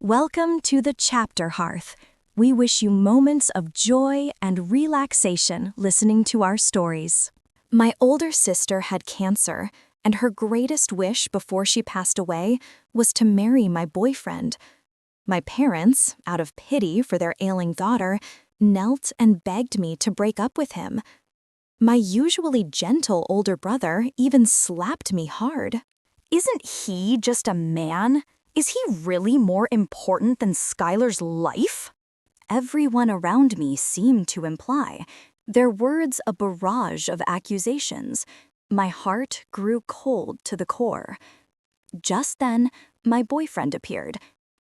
Welcome to the Chapter Hearth. We wish you moments of joy and relaxation listening to our stories. My older sister had cancer, and her greatest wish before she passed away was to marry my boyfriend. My parents, out of pity for their ailing daughter, knelt and begged me to break up with him. My usually gentle older brother even slapped me hard. Isn't he just a man? Is he really more important than Skylar's life? Everyone around me seemed to imply, their words a barrage of accusations. My heart grew cold to the core. Just then, my boyfriend appeared.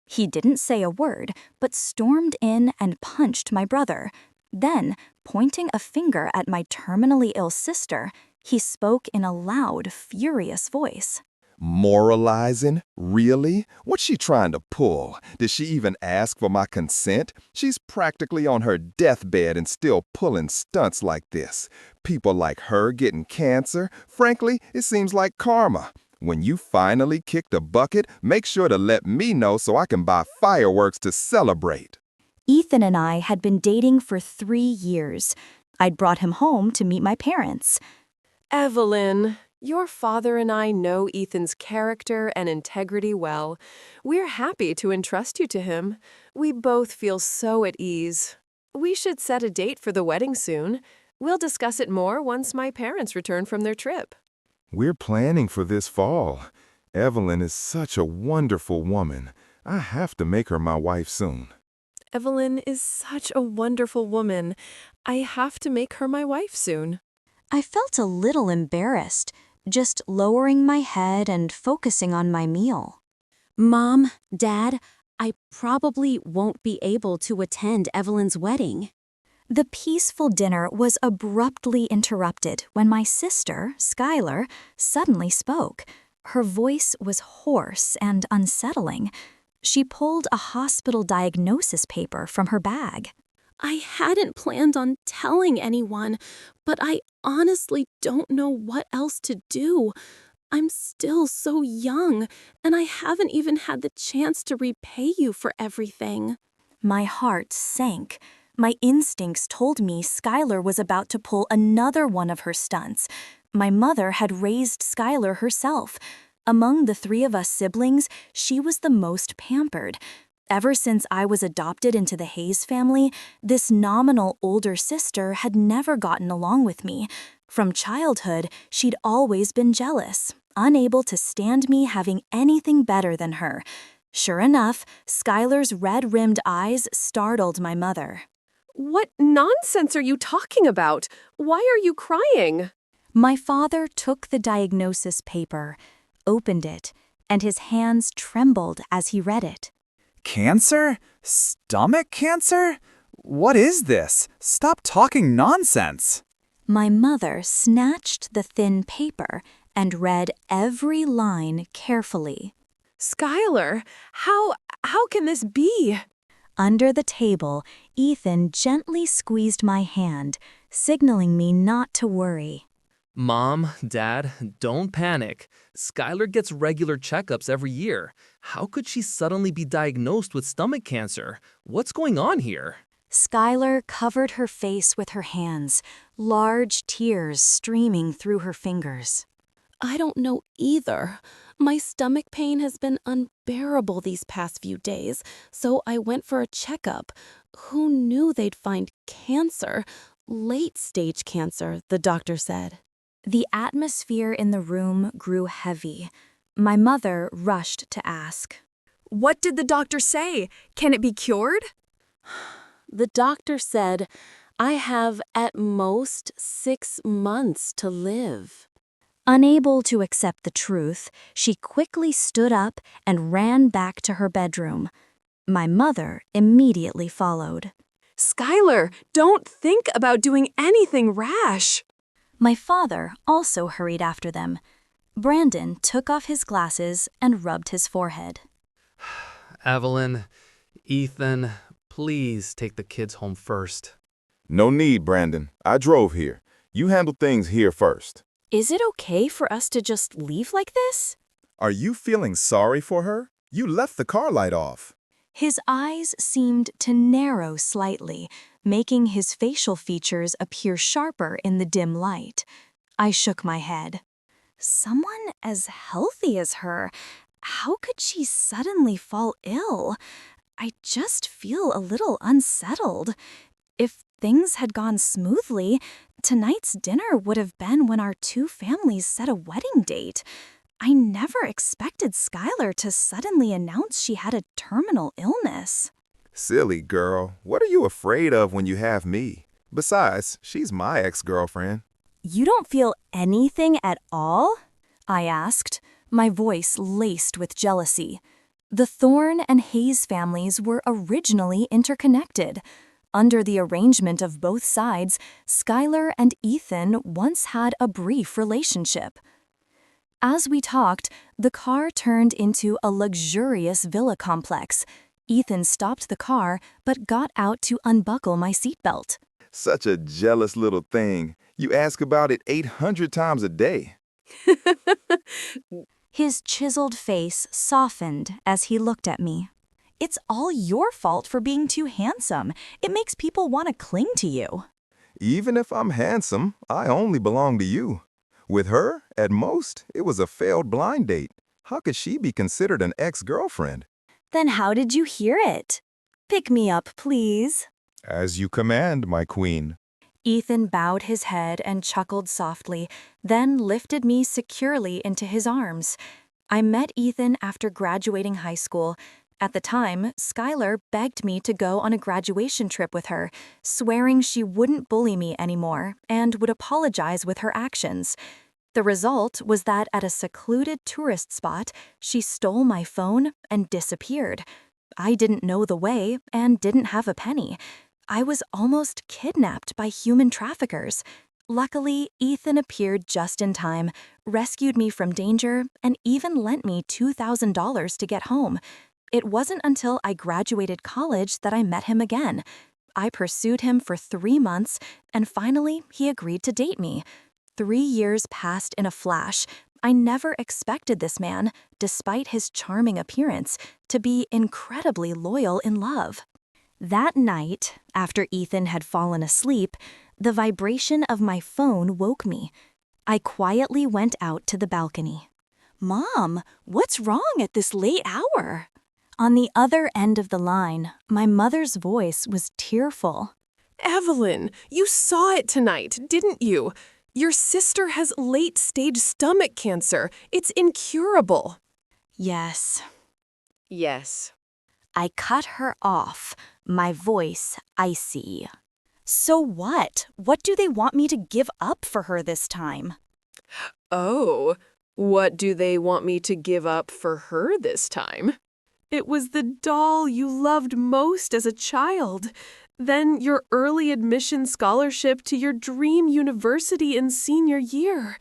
He didn't say a word, but stormed in and punched my brother. Then, pointing a finger at my terminally ill sister, he spoke in a loud, furious voice. Moralizing? Really? What's she trying to pull? Did she even ask for my consent? She's practically on her deathbed and still pulling stunts like this. People like her getting cancer? Frankly, it seems like karma. When you finally kick the bucket, make sure to let me know so I can buy fireworks to celebrate. Ethan and I had been dating for 3 years. I'd brought him home to meet my parents. Evelyn, your father and I know Ethan's character and integrity well. We're happy to entrust you to him. We both feel so at ease. We should set a date for the wedding soon. We'll discuss it more once my parents return from their trip. We're planning for this fall. Evelyn is such a wonderful woman. I have to make her my wife soon. Evelyn is such a wonderful woman. I have to make her my wife soon. I felt a little embarrassed, just lowering my head and focusing on my meal. Mom, Dad, I probably won't be able to attend Evelyn's wedding. The peaceful dinner was abruptly interrupted when my sister, Skylar, suddenly spoke. Her voice was hoarse and unsettling. She pulled a hospital diagnosis paper from her bag. I hadn't planned on telling anyone, but I honestly don't know what else to do. I'm still so young, and I haven't even had the chance to repay you for everything. My heart sank. My instincts told me Skylar was about to pull another one of her stunts. My mother had raised Skylar herself. Among the 3 of us siblings, she was the most pampered. Ever since I was adopted into the Hayes family, this nominal older sister had never gotten along with me. From childhood, she'd always been jealous, unable to stand me having anything better than her. Sure enough, Skylar's red-rimmed eyes startled my mother. What nonsense are you talking about? Why are you crying? My father took the diagnosis paper, opened it, and his hands trembled as he read it. Cancer? Stomach cancer? What is this? Stop talking nonsense. My mother snatched the thin paper and read every line carefully. Skylar, how can this be? Under the table, Ethan gently squeezed my hand, signaling me not to worry. Mom, Dad, don't panic. Skylar gets regular checkups every year. How could she suddenly be diagnosed with stomach cancer? What's going on here? Skylar covered her face with her hands, large tears streaming through her fingers. I don't know either. My stomach pain has been unbearable these past few days, so I went for a checkup. Who knew they'd find cancer? Late-stage cancer, the doctor said. The atmosphere in the room grew heavy. My mother rushed to ask, What did the doctor say? Can it be cured? The doctor said, I have at most 6 months to live. Unable to accept the truth, she quickly stood up and ran back to her bedroom. My mother immediately followed. Skylar, don't think about doing anything rash. My father also hurried after them. Brandon took off his glasses and rubbed his forehead. Evelyn, Ethan, please take the kids home first. No need, Brandon. I drove here. You handle things here first. Is it okay for us to just leave like this? Are you feeling sorry for her? You left the car light off. His eyes seemed to narrow slightly, making his facial features appear sharper in the dim light. I shook my head. Someone as healthy as her, how could she suddenly fall ill? I just feel a little unsettled. If things had gone smoothly, tonight's dinner would have been when our two families set a wedding date. I never expected Skylar to suddenly announce she had a terminal illness. Silly girl, what are you afraid of when you have me? Besides, she's my ex-girlfriend. You don't feel anything at all? I asked, my voice laced with jealousy. The Thorne and Hayes families were originally interconnected. Under the arrangement of both sides, Skylar and Ethan once had a brief relationship. As we talked, the car turned into a luxurious villa complex. Ethan stopped the car but got out to unbuckle my seatbelt. Such a jealous little thing. You ask about it 800 times a day. His chiseled face softened as he looked at me. It's all your fault for being too handsome. It makes people want to cling to you. Even if I'm handsome, I only belong to you. With her, at most, it was a failed blind date. How could she be considered an ex-girlfriend? Then how did you hear it? Pick me up, please. As you command, my queen. Ethan bowed his head and chuckled softly, then lifted me securely into his arms. I met Ethan after graduating high school. At the time, Skylar begged me to go on a graduation trip with her, swearing she wouldn't bully me anymore and would apologize with her actions. The result was that at a secluded tourist spot, she stole my phone and disappeared. I didn't know the way and didn't have a penny. I was almost kidnapped by human traffickers. Luckily, Ethan appeared just in time, rescued me from danger, and even lent me $2,000 to get home. It wasn't until I graduated college that I met him again. I pursued him for 3 months, and finally, he agreed to date me. 3 years passed in a flash. I never expected this man, despite his charming appearance, to be incredibly loyal in love. That night, after Ethan had fallen asleep, the vibration of my phone woke me. I quietly went out to the balcony. "Mom, what's wrong at this late hour?" On the other end of the line, my mother's voice was tearful. Evelyn, you saw it tonight, didn't you? Your sister has late-stage stomach cancer. It's incurable. Yes. Yes. I cut her off, my voice icy. So what? What do they want me to give up for her this time? Oh, what do they want me to give up for her this time? It was the doll you loved most as a child. Then your early admission scholarship to your dream university in senior year.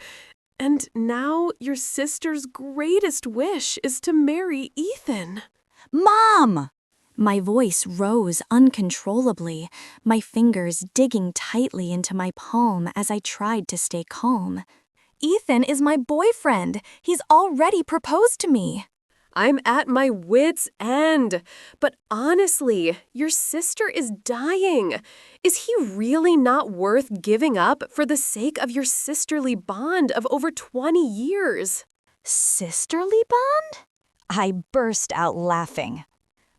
And now your sister's greatest wish is to marry Ethan. Mom! My voice rose uncontrollably, my fingers digging tightly into my palm as I tried to stay calm. Ethan is my boyfriend. He's already proposed to me. I'm at my wit's end. But honestly, your sister is dying. Is he really not worth giving up for the sake of your sisterly bond of over 20 years? Sisterly bond? I burst out laughing.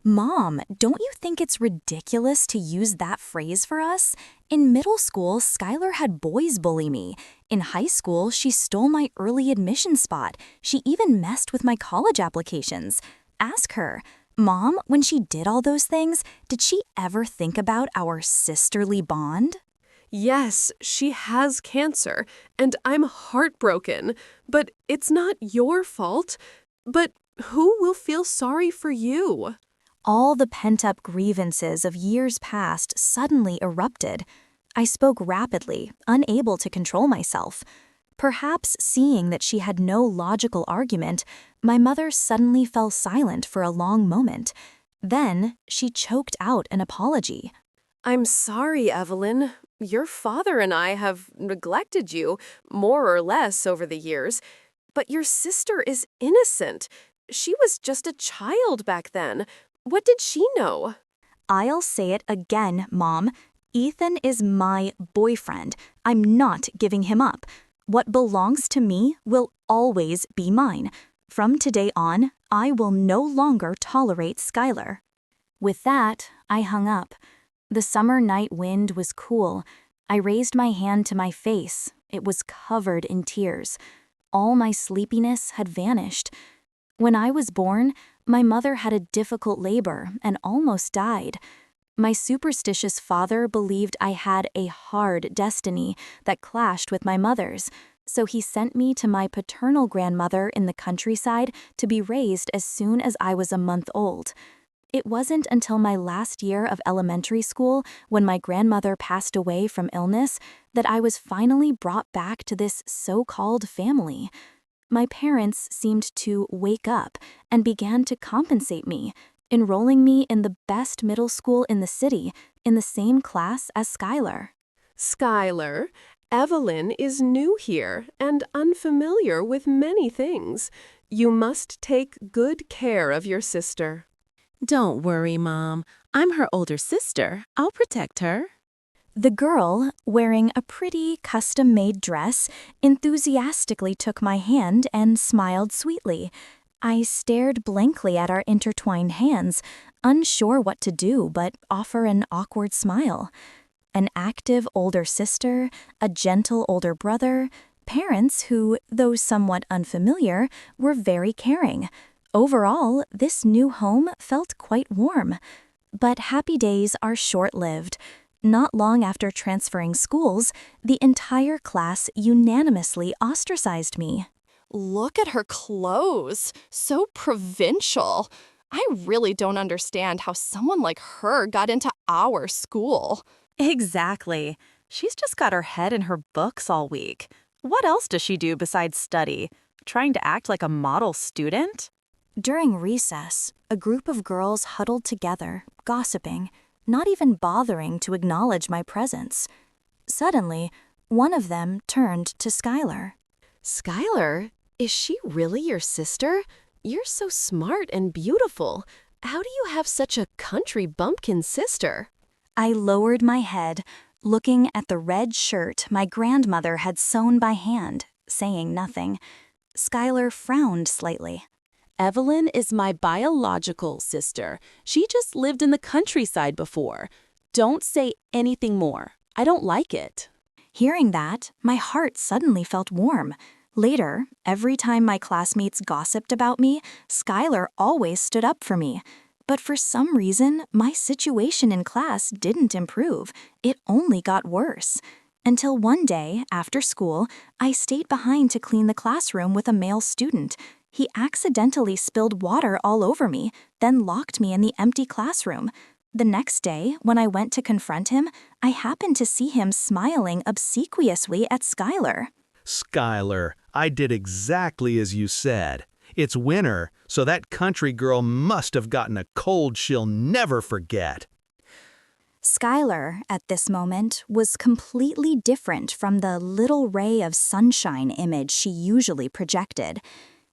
Mom, don't you think it's ridiculous to use that phrase for us? In middle school, Skylar had boys bully me. In high school, she stole my early admission spot. She even messed with my college applications. Ask her, Mom, when she did all those things, did she ever think about our sisterly bond? Yes, she has cancer, and I'm heartbroken. But it's not your fault. But who will feel sorry for you? All the pent-up grievances of years past suddenly erupted. I spoke rapidly, unable to control myself. Perhaps seeing that she had no logical argument, my mother suddenly fell silent for a long moment. Then she choked out an apology. I'm sorry, Evelyn. Your father and I have neglected you, more or less, over the years. But your sister is innocent. She was just a child back then. What did she know? I'll say it again, Mom. Ethan is my boyfriend. I'm not giving him up. What belongs to me will always be mine. From today on, I will no longer tolerate Skylar. With that, I hung up. The summer night wind was cool. I raised my hand to my face. It was covered in tears. All my sleepiness had vanished. When I was born, my mother had a difficult labor and almost died. My superstitious father believed I had a hard destiny that clashed with my mother's, so he sent me to my paternal grandmother in the countryside to be raised as soon as I was a month old. It wasn't until my last year of elementary school, when my grandmother passed away from illness, that I was finally brought back to this so-called family. My parents seemed to wake up and began to compensate me, enrolling me in the best middle school in the city, in the same class as Skylar. Skylar, Evelyn is new here and unfamiliar with many things. You must take good care of your sister. Don't worry, Mom. I'm her older sister. I'll protect her. The girl, wearing a pretty custom-made dress, enthusiastically took my hand and smiled sweetly. I stared blankly at our intertwined hands, unsure what to do but offer an awkward smile. An active older sister, a gentle older brother, parents who, though somewhat unfamiliar, were very caring. Overall, this new home felt quite warm. But happy days are short-lived. Not long after transferring schools, the entire class unanimously ostracized me. Look at her clothes. So provincial. I really don't understand how someone like her got into our school. Exactly. She's just got her head in her books all week. What else does she do besides study? Trying to act like a model student? During recess, a group of girls huddled together, gossiping, not even bothering to acknowledge my presence. Suddenly, one of them turned to Skylar. Skylar, is she really your sister? You're so smart and beautiful. How do you have such a country bumpkin sister? I lowered my head, looking at the red shirt my grandmother had sewn by hand, saying nothing. Skylar frowned slightly. Evelyn is my biological sister. She just lived in the countryside before. Don't say anything more. I don't like it. Hearing that, my heart suddenly felt warm. Later, every time my classmates gossiped about me, Skylar always stood up for me. But for some reason, my situation in class didn't improve. It only got worse. Until one day, after school, I stayed behind to clean the classroom with a male student. He accidentally spilled water all over me, then locked me in the empty classroom. The next day, when I went to confront him, I happened to see him smiling obsequiously at Skylar. Skylar, I did exactly as you said. It's winter, so that country girl must have gotten a cold she'll never forget. Skylar, at this moment, was completely different from the little ray of sunshine image she usually projected.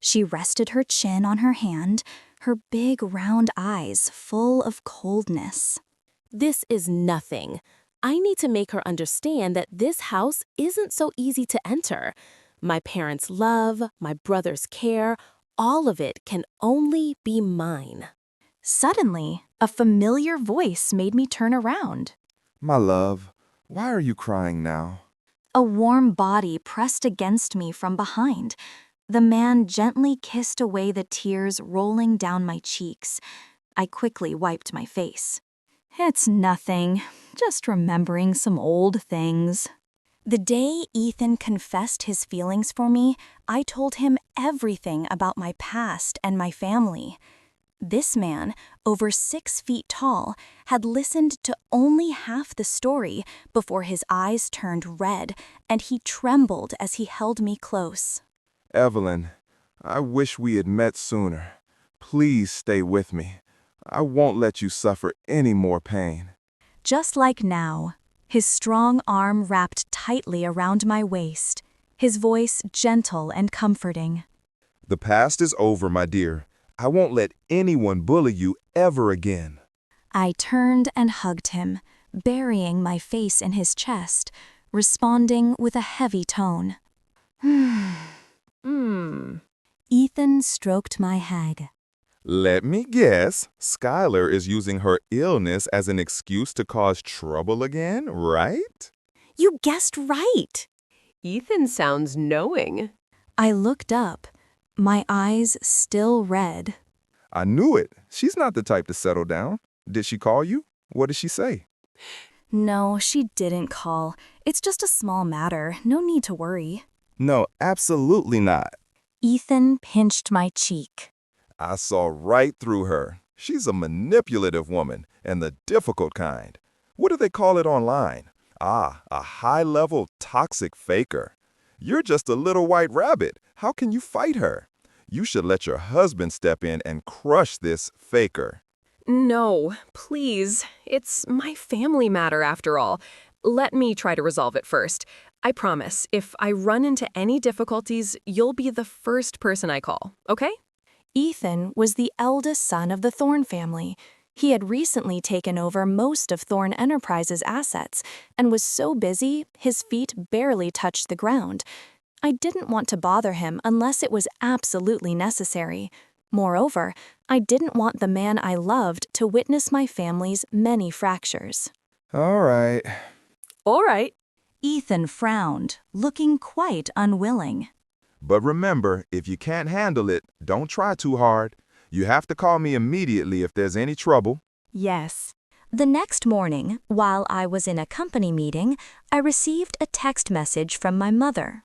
She rested her chin on her hand, her big round eyes full of coldness. This is nothing. I need to make her understand that this house isn't so easy to enter. My parents' love, my brother's care, all of it can only be mine. Suddenly, a familiar voice made me turn around. My love, why are you crying now? A warm body pressed against me from behind. The man gently kissed away the tears rolling down my cheeks. I quickly wiped my face. It's nothing, just remembering some old things. The day Ethan confessed his feelings for me, I told him everything about my past and my family. This man, over 6 feet tall, had listened to only half the story before his eyes turned red and he trembled as he held me close. Evelyn, I wish we had met sooner. Please stay with me. I won't let you suffer any more pain. Just like now, his strong arm wrapped tightly around my waist, his voice gentle and comforting. The past is over, my dear. I won't let anyone bully you ever again. I turned and hugged him, burying my face in his chest, responding with a heavy tone. Ethan stroked my head. Let me guess, Skylar is using her illness as an excuse to cause trouble again, right? You guessed right. Ethan sounds knowing. I looked up, my eyes still red. I knew it. She's not the type to settle down. Did she call you? What did she say? No, she didn't call. It's just a small matter. No need to worry. No, absolutely not. Ethan pinched my cheek. I saw right through her. She's a manipulative woman, and the difficult kind. What do they call it online? A high-level toxic faker. You're just a little white rabbit. How can you fight her? You should let your husband step in and crush this faker. No, please. It's my family matter after all. Let me try to resolve it first. I promise, if I run into any difficulties, you'll be the first person I call, okay? Ethan was the eldest son of the Thorne family. He had recently taken over most of Thorne Enterprises' assets and was so busy his feet barely touched the ground. I didn't want to bother him unless it was absolutely necessary. Moreover, I didn't want the man I loved to witness my family's many fractures. All right. All right. Ethan frowned, looking quite unwilling. But remember, if you can't handle it, don't try too hard. You have to call me immediately if there's any trouble. Yes. The next morning, while I was in a company meeting, I received a text message from my mother.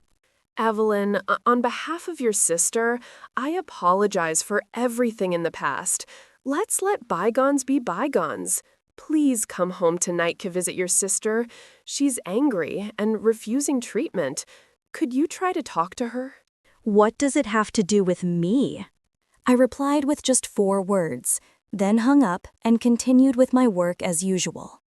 Evelyn, on behalf of your sister, I apologize for everything in the past. Let's let bygones be bygones. Please come home tonight to visit your sister. She's angry and refusing treatment. Could you try to talk to her? What does it have to do with me? I replied with just 4 words, then hung up and continued with my work as usual.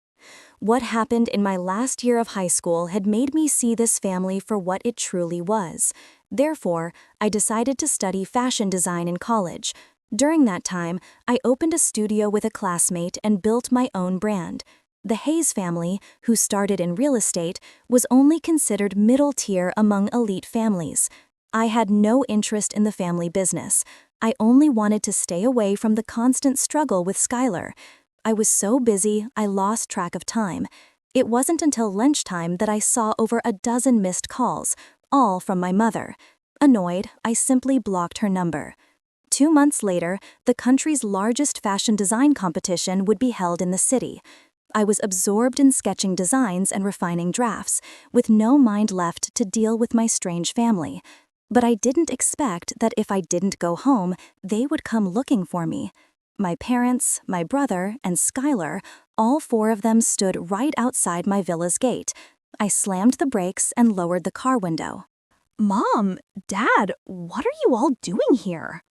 What happened in my last year of high school had made me see this family for what it truly was. Therefore, I decided to study fashion design in college. During that time, I opened a studio with a classmate and built my own brand. The Hayes family, who started in real estate, was only considered middle tier among elite families. I had no interest in the family business. I only wanted to stay away from the constant struggle with Skylar. I was so busy, I lost track of time. It wasn't until lunchtime that I saw over a dozen missed calls, all from my mother. Annoyed, I simply blocked her number. 2 months later, the country's largest fashion design competition would be held in the city. I was absorbed in sketching designs and refining drafts, with no mind left to deal with my strange family. But I didn't expect that if I didn't go home, they would come looking for me. My parents, my brother, and Skylar, all 4 of them stood right outside my villa's gate. I slammed the brakes and lowered the car window. Mom, Dad, what are you all doing here?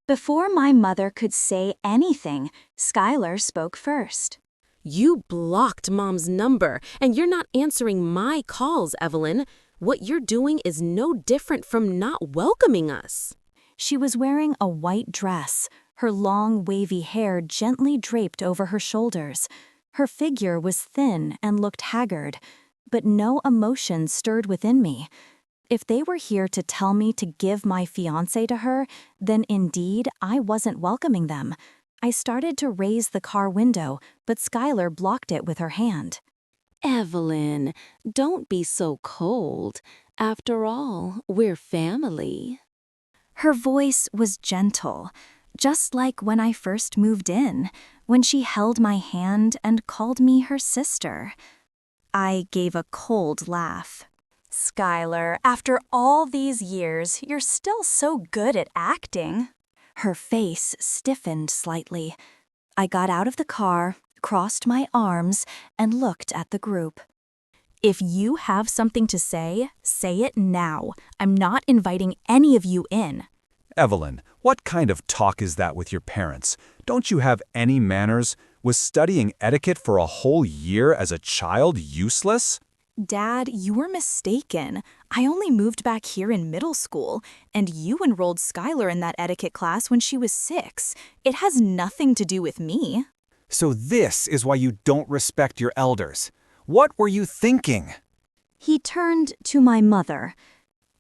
Before my mother could say anything, Skylar spoke first. You blocked Mom's number, and you're not answering my calls, Evelyn. What you're doing is no different from not welcoming us. She was wearing a white dress, her long, wavy hair gently draped over her shoulders. Her figure was thin and looked haggard, but no emotion stirred within me. If they were here to tell me to give my fiancé to her, then indeed I wasn't welcoming them. I started to raise the car window, but Skylar blocked it with her hand. Evelyn, don't be so cold. After all, we're family. Her voice was gentle, just like when I first moved in, when she held my hand and called me her sister. I gave a cold laugh. Skylar, after all these years, you're still so good at acting. Her face stiffened slightly. I got out of the car, crossed my arms, and looked at the group. If you have something to say it now. I'm not inviting any of you in. Evelyn, what kind of talk is that with your parents? Don't you have any manners? Was studying etiquette for a whole year as a child useless? Dad, you were mistaken. I only moved back here in middle school, and you enrolled Skylar in that etiquette class when she was 6. It has nothing to do with me. So this is why you don't respect your elders. What were you thinking? He turned to my mother.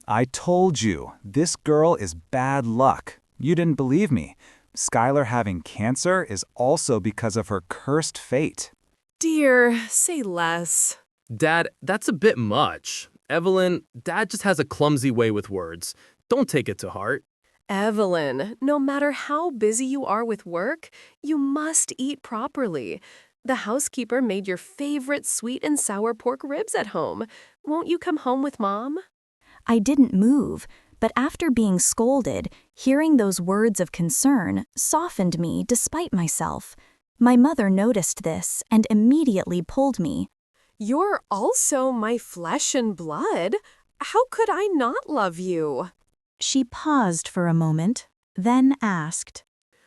I told you, this girl is bad luck. You didn't believe me. Skylar having cancer is also because of her cursed fate. Dear, say less. Dad, that's a bit much. Evelyn, Dad just has a clumsy way with words. Don't take it to heart. Evelyn, no matter how busy you are with work, you must eat properly. The housekeeper made your favorite sweet and sour pork ribs at home. Won't you come home with Mom? I didn't move, but after being scolded, hearing those words of concern softened me despite myself. My mother noticed this and immediately pulled me. You're also my flesh and blood. How could I not love you? She paused for a moment, then asked,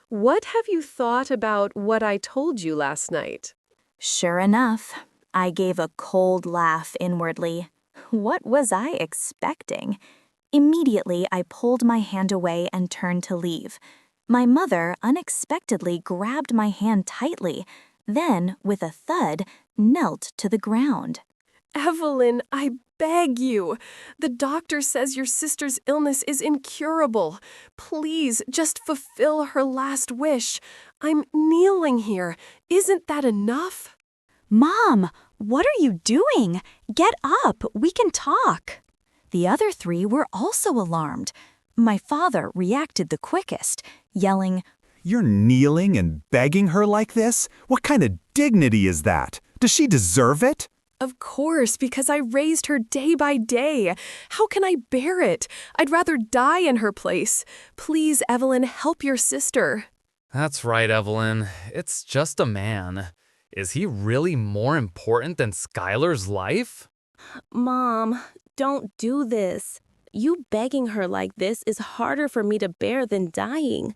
What have you thought about what I told you last night? Sure enough, I gave a cold laugh inwardly. What was I expecting? Immediately, I pulled my hand away and turned to leave. My mother unexpectedly grabbed my hand tightly, then, with a thud, knelt to the ground. Evelyn, I beg you. The doctor says your sister's illness is incurable. Please, just fulfill her last wish. I'm kneeling here. Isn't that enough? Mom, what are you doing? Get up, we can talk. The other 3 were also alarmed. My father reacted the quickest, yelling, You're kneeling and begging her like this? What kind of dignity is that? Does she deserve it? Of course, because I raised her day by day. How can I bear it? I'd rather die in her place. Please, Evelyn, help your sister. That's right, Evelyn. It's just a man. Is he really more important than Skylar's life? Mom, don't do this. You begging her like this is harder for me to bear than dying.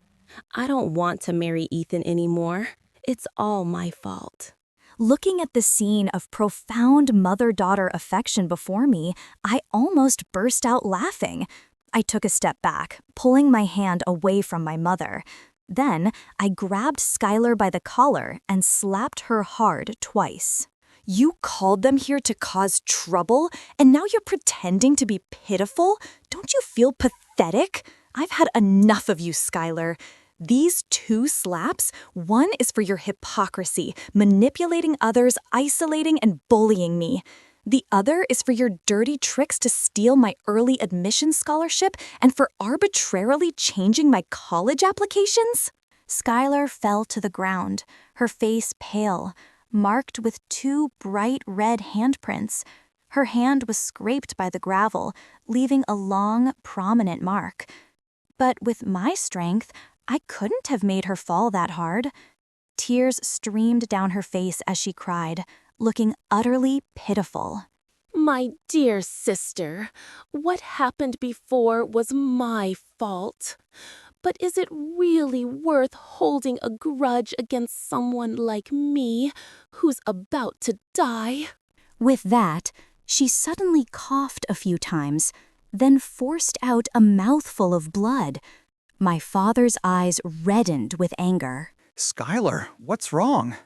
I don't want to marry Ethan anymore. It's all my fault. Looking at the scene of profound mother-daughter affection before me, I almost burst out laughing. I took a step back, pulling my hand away from my mother. Then, I grabbed Skylar by the collar and slapped her hard twice. You called them here to cause trouble, and now you're pretending to be pitiful? Don't you feel pathetic? I've had enough of you, Skylar. These 2 slaps, one is for your hypocrisy, manipulating others, isolating and bullying me. The other is for your dirty tricks to steal my early admission scholarship and for arbitrarily changing my college applications. Skylar fell to the ground, her face pale, marked with 2 bright red handprints. Her hand was scraped by the gravel, leaving a long, prominent mark. But with my strength, I couldn't have made her fall that hard. Tears streamed down her face as she cried, looking utterly pitiful. My dear sister, what happened before was my fault. But is it really worth holding a grudge against someone like me, who's about to die? With that, she suddenly coughed a few times, then forced out a mouthful of blood. My father's eyes reddened with anger. Skylar, what's wrong?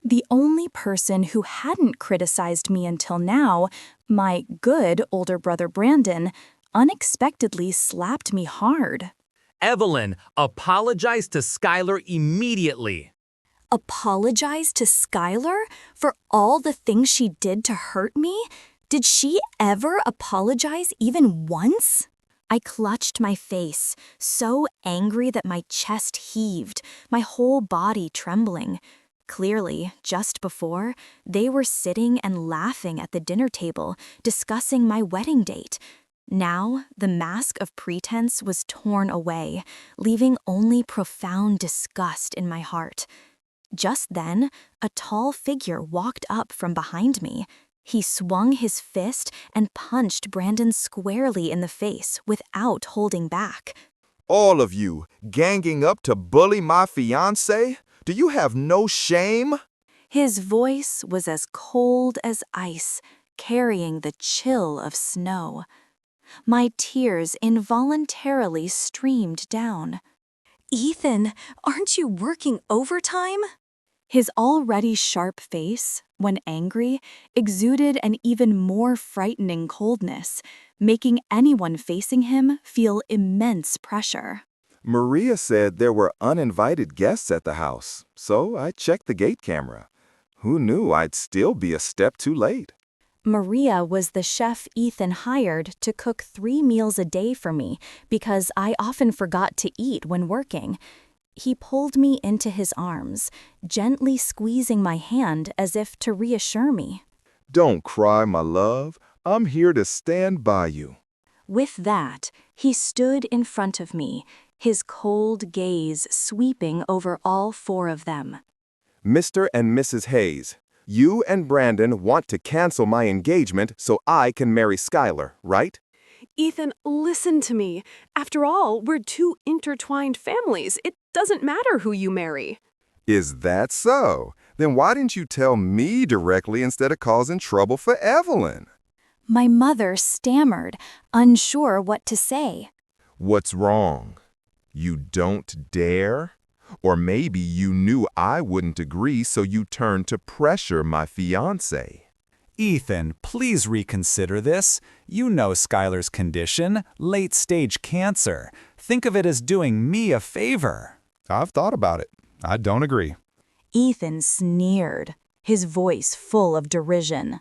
The only person who hadn't criticized me until now, my good older brother Brandon, unexpectedly slapped me hard. Evelyn, apologize to Skylar immediately. Apologize to Skylar for all the things she did to hurt me? Did she ever apologize even once? I clutched my face, so angry that my chest heaved, my whole body trembling. Clearly, just before, they were sitting and laughing at the dinner table, discussing my wedding date. Now, the mask of pretense was torn away, leaving only profound disgust in my heart. Just then, a tall figure walked up from behind me. He swung his fist and punched Brandon squarely in the face without holding back. All of you, ganging up to bully my fiancé? Do you have no shame? His voice was as cold as ice, carrying the chill of snow. My tears involuntarily streamed down. Ethan, aren't you working overtime? His already sharp face, when angry, exuded an even more frightening coldness, making anyone facing him feel immense pressure. Maria said there were uninvited guests at the house, so I checked the gate camera. Who knew I'd still be a step too late? Maria was the chef Ethan hired to cook 3 meals a day for me because I often forgot to eat when working. He pulled me into his arms, gently squeezing my hand as if to reassure me. Don't cry, my love. I'm here to stand by you. With that, he stood in front of me, his cold gaze sweeping over all 4 of them. Mr. and Mrs. Hayes, you and Brandon want to cancel my engagement so I can marry Skylar, right? Ethan, listen to me. After all, we're 2 intertwined families. It doesn't matter who you marry. Is that so? Then why didn't you tell me directly instead of causing trouble for Evelyn? My mother stammered, unsure what to say. What's wrong? You don't dare? Or maybe you knew I wouldn't agree, so you turned to pressure my fiancé. Ethan, please reconsider this. You know Skylar's condition, late-stage cancer. Think of it as doing me a favor. I've thought about it. I don't agree. Ethan sneered, his voice full of derision.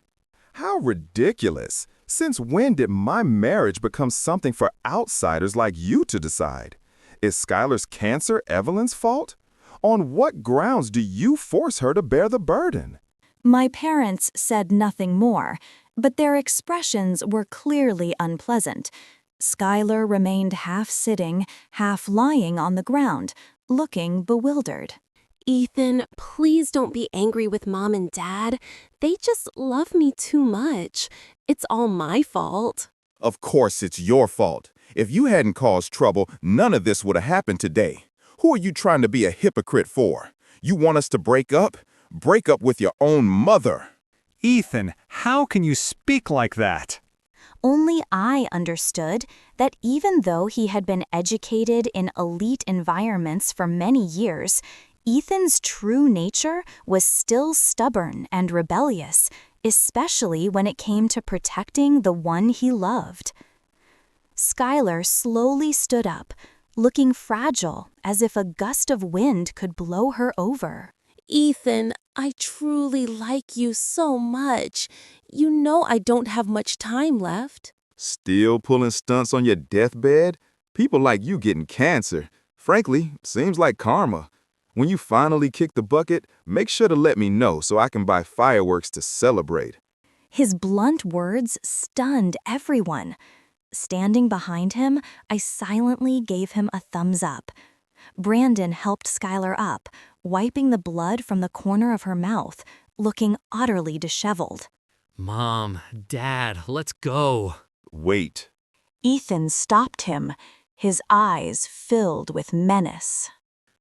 How ridiculous. Since when did my marriage become something for outsiders like you to decide? Is Skylar's cancer Evelyn's fault? On what grounds do you force her to bear the burden? My parents said nothing more, but their expressions were clearly unpleasant. Skylar remained half sitting, half lying on the ground, looking bewildered. Ethan, please don't be angry with Mom and Dad. They just love me too much. It's all my fault. Of course it's your fault. If you hadn't caused trouble, none of this would have happened today. Who are you trying to be a hypocrite for? You want us to break up? Break up with your own mother. Ethan, how can you speak like that? Only I understood that even though he had been educated in elite environments for many years, Ethan's true nature was still stubborn and rebellious, especially when it came to protecting the one he loved. Skylar slowly stood up, looking fragile, as if a gust of wind could blow her over. Ethan, I truly like you so much. You know I don't have much time left. Still pulling stunts on your deathbed? People like you getting cancer. Frankly, seems like karma. When you finally kick the bucket, make sure to let me know so I can buy fireworks to celebrate. His blunt words stunned everyone. Standing behind him, I silently gave him a thumbs up. Brandon helped Skylar up, wiping the blood from the corner of her mouth, looking utterly disheveled. Mom, Dad, let's go. Wait. Ethan stopped him, his eyes filled with menace.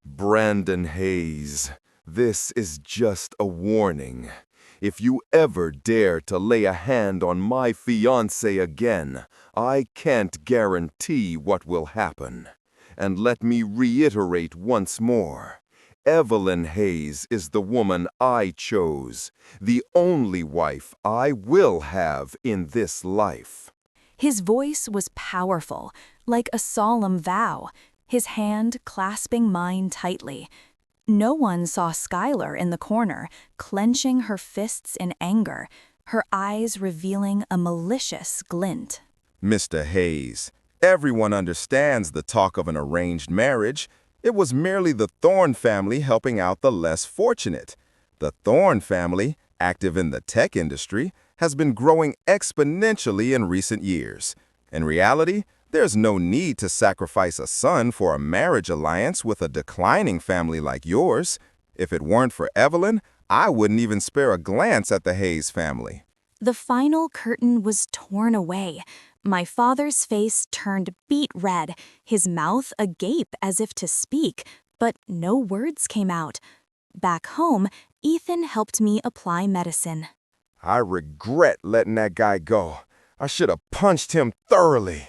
Brandon Hayes, this is just a warning. If you ever dare to lay a hand on my fiancé again, I can't guarantee what will happen. And let me reiterate once more. Evelyn Hayes is the woman I chose, the only wife I will have in this life. His voice was powerful, like a solemn vow, his hand clasping mine tightly. No one saw Skylar in the corner, clenching her fists in anger, her eyes revealing a malicious glint. Mr. Hayes, everyone understands the talk of an arranged marriage. It was merely the Thorne family helping out the less fortunate. The Thorne family, active in the tech industry, has been growing exponentially in recent years. In reality, there's no need to sacrifice a son for a marriage alliance with a declining family like yours. If it weren't for Evelyn, I wouldn't even spare a glance at the Hayes family. The final curtain was torn away. My father's face turned beet red, his mouth agape as if to speak, but no words came out. Back home, Ethan helped me apply medicine. I regret letting that guy go. I should have punched him thoroughly.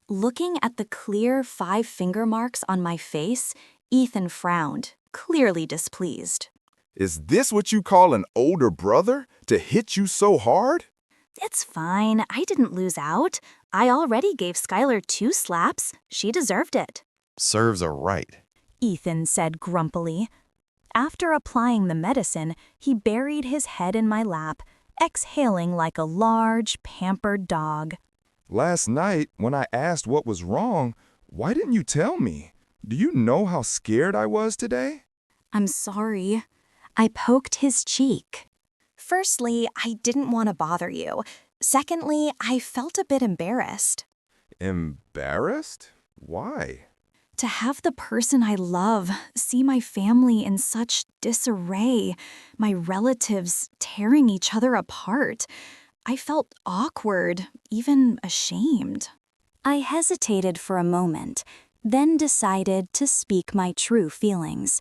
Looking at the clear 5-finger marks on my face, Ethan frowned, clearly displeased. Is this what you call an older brother? To hit you so hard? It's fine. I didn't lose out. I already gave Skylar 2 slaps. She deserved it. Serves her right. Ethan said grumpily. After applying the medicine, he buried his head in my lap, exhaling like a large, pampered dog. Last night, when I asked what was wrong, why didn't you tell me? Do you know how scared I was today? I'm sorry. I poked his cheek. Firstly, I didn't want to bother you. Secondly, I felt a bit embarrassed. Embarrassed? Why? To have the person I love see my family in such disarray, my relatives tearing each other apart, I felt awkward, even ashamed. I hesitated for a moment, then decided to speak my true feelings.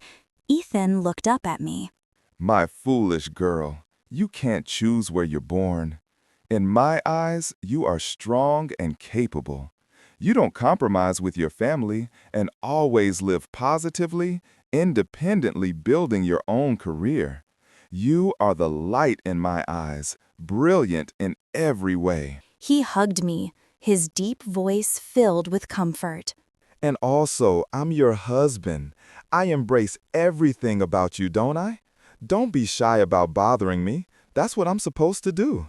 Ethan looked up at me. My foolish girl, you can't choose where you're born. In my eyes, you are strong and capable. You don't compromise with your family and always live positively, independently building your own career. You are the light in my eyes, brilliant in every way. He hugged me, his deep voice filled with comfort. And also, I'm your husband. I embrace everything about you, don't I? Don't be shy about bothering me. That's what I'm supposed to do.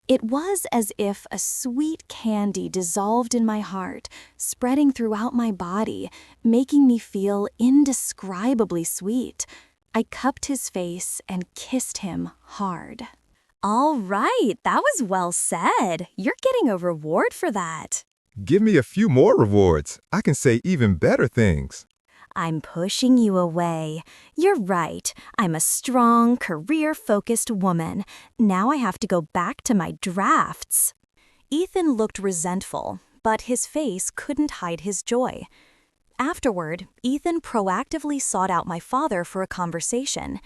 It was as if a sweet candy dissolved in my heart, spreading throughout my body, making me feel indescribably sweet. I cupped his face and kissed him hard. All right, that was well said. You're getting a reward for that. Give me a few more rewards. I can say even better things. I'm pushing you away. You're right. I'm a strong, career-focused woman. Now I have to go back to my drafts. Ethan looked resentful, but his face couldn't hide his joy. Afterward, Ethan proactively sought out my father for a conversation.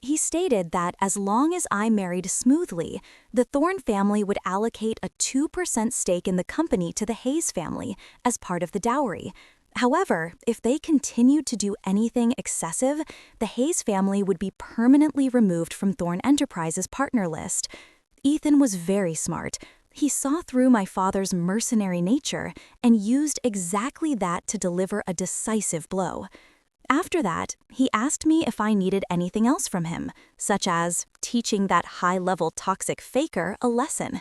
He stated that as long as I married smoothly, the Thorne family would allocate a 2% stake in the company to the Hayes family as part of the dowry. However, if they continued to do anything excessive, the Hayes family would be permanently removed from Thorne Enterprises' partner list. Ethan was very smart. He saw through my father's mercenary nature and used exactly that to deliver a decisive blow. After that, he asked me if I needed anything else from him, such as teaching that high-level toxic faker a lesson.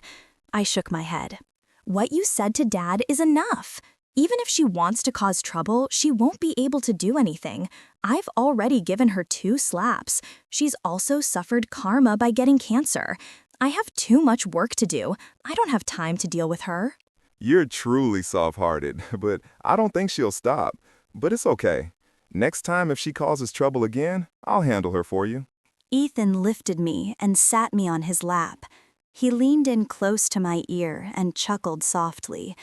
I shook my head. What you said to Dad is enough. Even if she wants to cause trouble, she won't be able to do anything. I've already given her 2 slaps. She's also suffered karma by getting cancer. I have too much work to do. I don't have time to deal with her. You're truly soft-hearted, but I don't think she'll stop. But it's okay. Next time if she causes trouble again, I'll handle her for you. Ethan lifted me and sat me on his lap. He leaned in close to my ear and chuckled softly.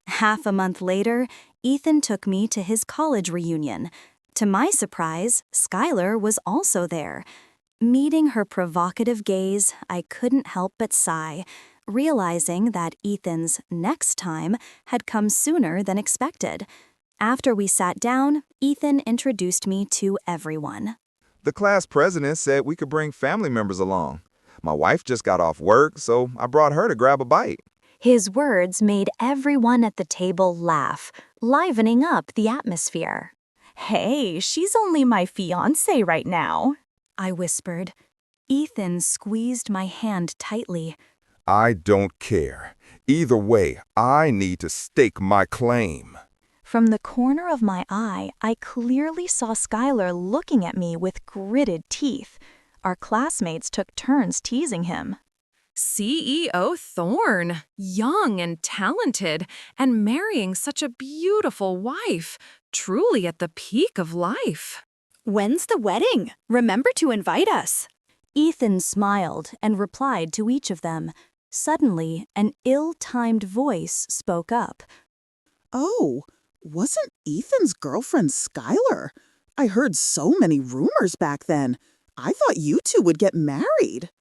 Half a month later, Ethan took me to his college reunion. To my surprise, Skylar was also there. Meeting her provocative gaze, I couldn't help but sigh, realizing that Ethan's next time had come sooner than expected. After we sat down, Ethan introduced me to everyone. The class president said we could bring family members along. My wife just got off work, so I brought her to grab a bite. His words made everyone at the table laugh, livening up the atmosphere. Hey, she's only my fiancé right now, I whispered. Ethan squeezed my hand tightly. I don't care. Either way, I need to stake my claim. From the corner of my eye, I clearly saw Skylar looking at me with gritted teeth. Our classmates took turns teasing him. CEO Thorne, young and talented, and marrying such a beautiful wife, truly at the peak of life. When's the wedding? Remember to invite us. Ethan smiled and replied to each of them. Suddenly, an ill-timed voice spoke up. Oh, wasn't Ethan's girlfriend Skylar? I heard so many rumors back then. I thought you two would get married.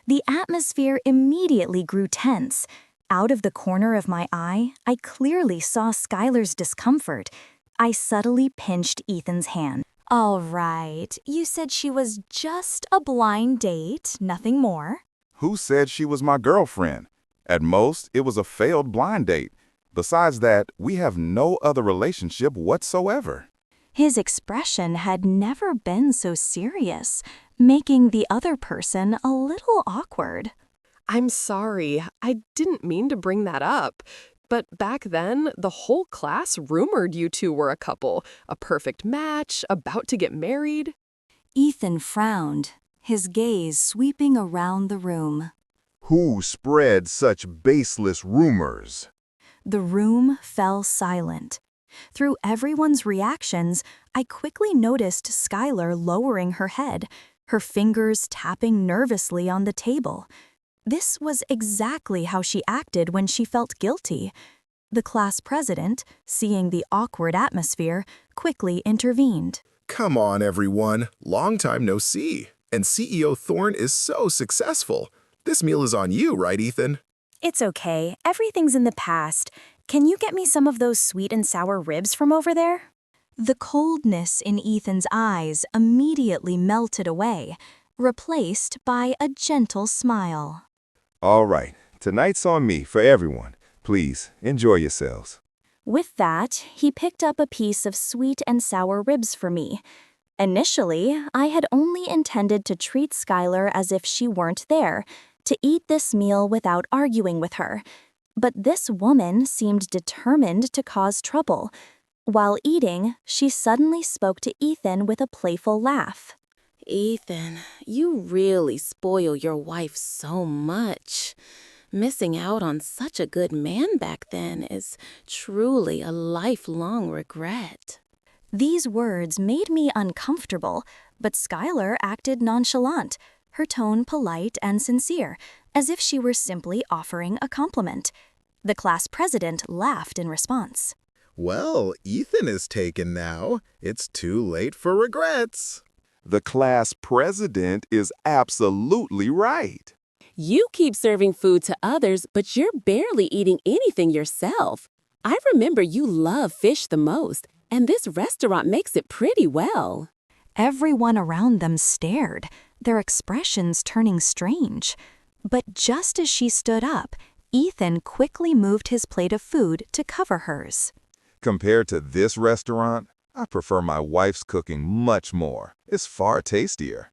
The atmosphere immediately grew tense. Out of the corner of my eye, I clearly saw Skylar's discomfort. I subtly pinched Ethan's hand. All right, you said she was just a blind date, nothing more. Who said she was my girlfriend? At most, it was a failed blind date. Besides that, we have no other relationship whatsoever. His expression had never been so serious, making the other person a little awkward. I'm sorry, I didn't mean to bring that up. But back then, the whole class rumored you two were a couple, a perfect match, about to get married. Ethan frowned, his gaze sweeping around the room. Who spread such baseless rumors? The room fell silent. Through everyone's reactions, I quickly noticed Skylar lowering her head, her fingers tapping nervously on the table. This was exactly how she acted when she felt guilty. The class president, seeing the awkward atmosphere, quickly intervened. Come on, everyone. Long time no see. And CEO Thorne is so successful. This meal is on you, right, Ethan? It's okay. Everything's in the past. Can you get me some of those sweet and sour ribs from over there? The coldness in Ethan's eyes immediately melted away, replaced by a gentle smile. All right, tonight's on me for everyone. Please, enjoy yourselves. With that, he picked up a piece of sweet and sour ribs for me. Initially, I had only intended to treat Skylar as if she weren't there, to eat this meal without arguing with her. But this woman seemed determined to cause trouble. While eating, she suddenly spoke to Ethan with a playful laugh. Ethan, you really spoil your wife so much. Missing out on such a good man back then is truly a lifelong regret. These words made me uncomfortable, but Skylar acted nonchalant, her tone polite and sincere, as if she were simply offering a compliment. The class president laughed in response. Well, Ethan is taken now. It's too late for regrets. The class president is absolutely right. You keep serving food to others, but you're barely eating anything yourself. I remember you love fish the most, and this restaurant makes it pretty well. Everyone around them stared, their expressions turning strange. But just as she stood up, Ethan quickly moved his plate of food to cover hers. Compared to this restaurant, I prefer my wife's cooking much more. It's far tastier.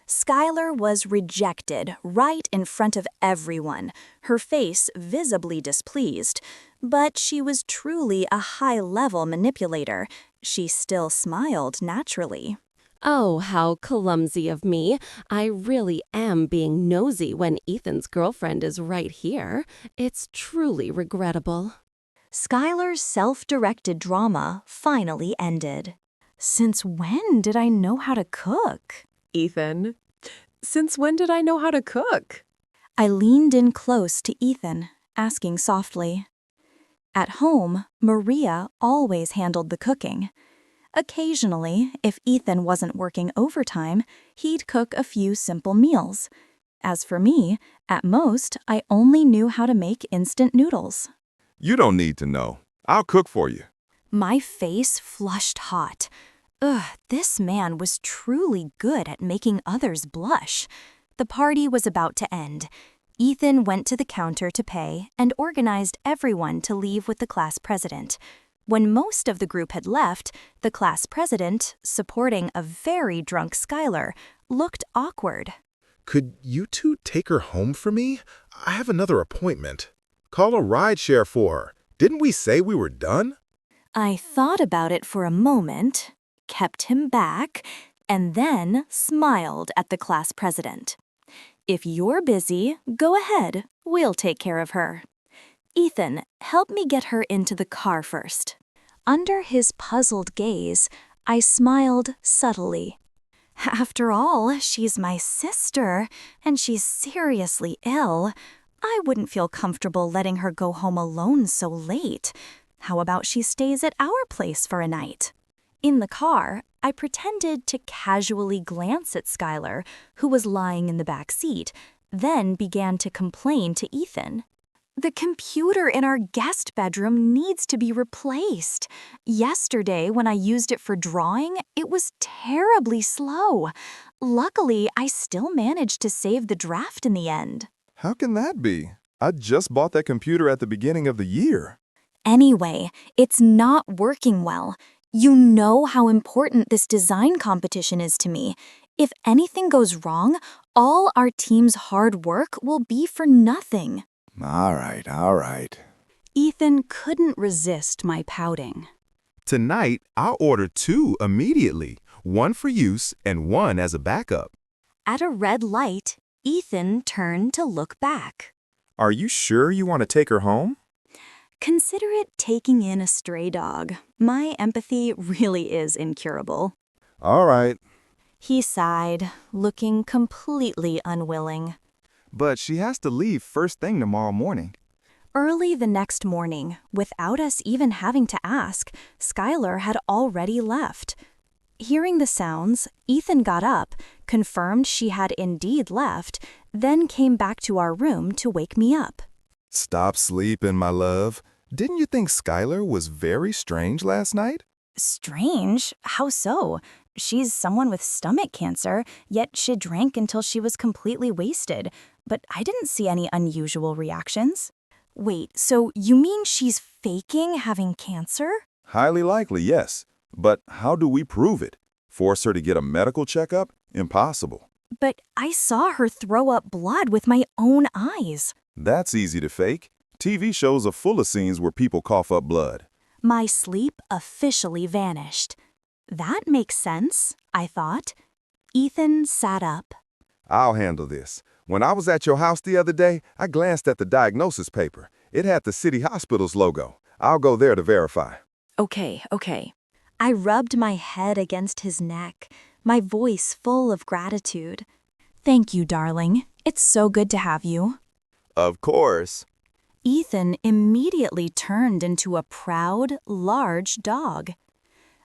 Skylar was rejected right in front of everyone, her face visibly displeased. But she was truly a high-level manipulator. She still smiled naturally. Oh, how clumsy of me. I really am being nosy when Ethan's girlfriend is right here. It's truly regrettable. Skylar's self-directed drama finally ended. Since when did I know how to cook? Ethan, since when did I know how to cook? I leaned in close to Ethan, asking softly. At home, Maria always handled the cooking. Occasionally, if Ethan wasn't working overtime, he'd cook a few simple meals. As for me, at most, I only knew how to make instant noodles. You don't need to know. I'll cook for you. My face flushed hot. This man was truly good at making others blush. The party was about to end. Ethan went to the counter to pay and organized everyone to leave with the class president. When most of the group had left, the class president, supporting a very drunk Skylar, looked awkward. Could you two take her home for me? I have another appointment. Call a rideshare for her. Didn't we say we were done? I thought about it for a moment, kept him back, and then smiled at the class president. If you're busy, go ahead. We'll take care of her. Ethan, help me get her into the car first. Under his puzzled gaze, I smiled subtly. After all, she's my sister, and she's seriously ill. I wouldn't feel comfortable letting her go home alone so late. How about she stays at our place for a night? In the car, I pretended to casually glance at Skylar, who was lying in the back seat, then began to complain to Ethan. The computer in our guest bedroom needs to be replaced. Yesterday, when I used it for drawing, it was terribly slow. Luckily, I still managed to save the draft in the end. How can that be? I just bought that computer at the beginning of the year. Anyway, it's not working well. You know how important this design competition is to me. If anything goes wrong, all our team's hard work will be for nothing. All right. Ethan couldn't resist my pouting. Tonight, I'll order 2 immediately, 1 for use and 1 as a backup. At a red light, Ethan turned to look back. Are you sure you want to take her home? Consider it taking in a stray dog. My empathy really is incurable. All right. He sighed, looking completely unwilling. But she has to leave first thing tomorrow morning. Early the next morning, without us even having to ask, Skylar had already left. Hearing the sounds, Ethan got up, confirmed she had indeed left, then came back to our room to wake me up. Stop sleeping, my love. Didn't you think Skylar was very strange last night? Strange? How so? She's someone with stomach cancer, yet she drank until she was completely wasted. But I didn't see any unusual reactions. Wait, so you mean she's faking having cancer? Highly likely, yes. But how do we prove it? Force her to get a medical checkup? Impossible. But I saw her throw up blood with my own eyes. That's easy to fake. TV shows are full of scenes where people cough up blood. My sleep officially vanished. That makes sense, I thought. Ethan sat up. I'll handle this. When I was at your house the other day, I glanced at the diagnosis paper. It had the city hospital's logo. I'll go there to verify. Okay. I rubbed my head against his neck, my voice full of gratitude. Thank you, darling. It's so good to have you. Of course. Ethan immediately turned into a proud, large dog.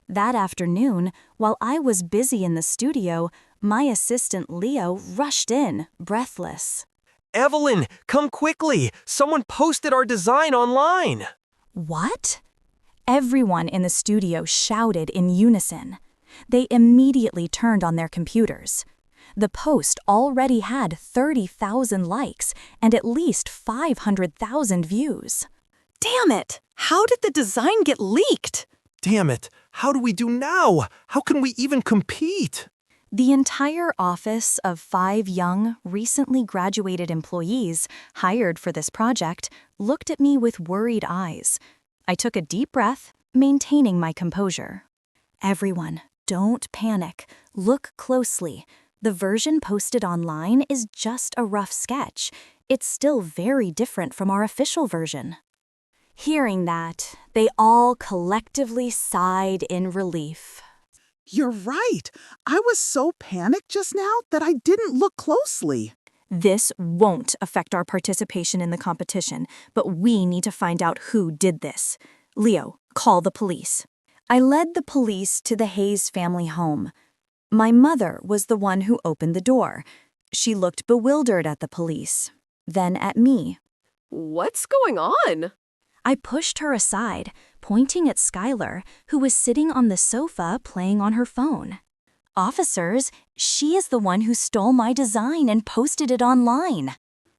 That afternoon, while I was busy in the studio, my assistant Leo rushed in, breathless. Evelyn, come quickly! Someone posted our design online! What? Everyone in the studio shouted in unison. They immediately turned on their computers. The post already had 30,000 likes and at least 500,000 views. Damn it! How did the design get leaked? Damn it! How do we do now? How can we even compete? The entire office of 5 young, recently graduated employees hired for this project looked at me with worried eyes. I took a deep breath, maintaining my composure. Everyone, don't panic. Look closely. The version posted online is just a rough sketch. It's still very different from our official version. Hearing that, they all collectively sighed in relief. You're right. I was so panicked just now that I didn't look closely. This won't affect our participation in the competition, but we need to find out who did this. Leo, call the police. I led the police to the Hayes family home. My mother was the one who opened the door. She looked bewildered at the police, then at me. What's going on? I pushed her aside, pointing at Skylar, who was sitting on the sofa playing on her phone. Officers, she is the one who stole my design and posted it online.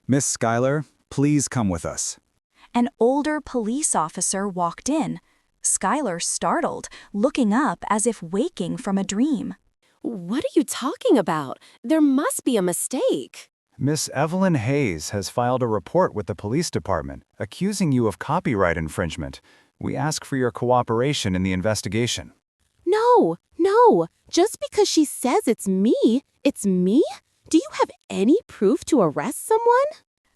Miss Schuyler, please come with us. An older police officer walked in. Skylar startled, looking up as if waking from a dream. What are you talking about? There must be a mistake. Miss Evelyn Hayes has filed a report with the police department accusing you of copyright infringement. We ask for your cooperation in the investigation. No. Just because she says it's me? Do you have any proof to arrest someone?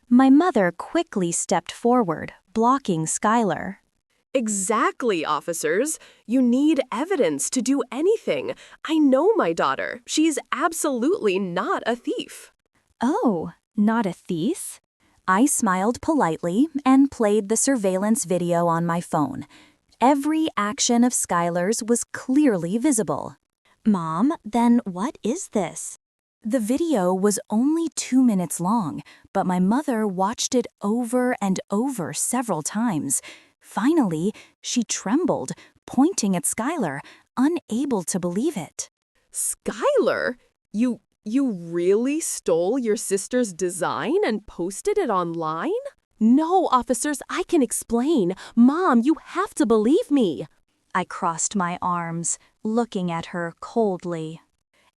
My mother quickly stepped forward, blocking Skylar. Exactly, officers. You need evidence to do anything. I know my daughter. She's absolutely not a thief. Oh, not a thief? I smiled politely and played the surveillance video on my phone. Every action of Skylar's was clearly visible. Mom, then what is this? The video was only 2 minutes long, but my mother watched it over and over several times. Finally, she trembled, pointing at Skylar, unable to believe it. Skylar, you really stole your sister's design and posted it online? No, officers, I can explain. Mom, you have to believe me. I crossed my arms, looking at her coldly.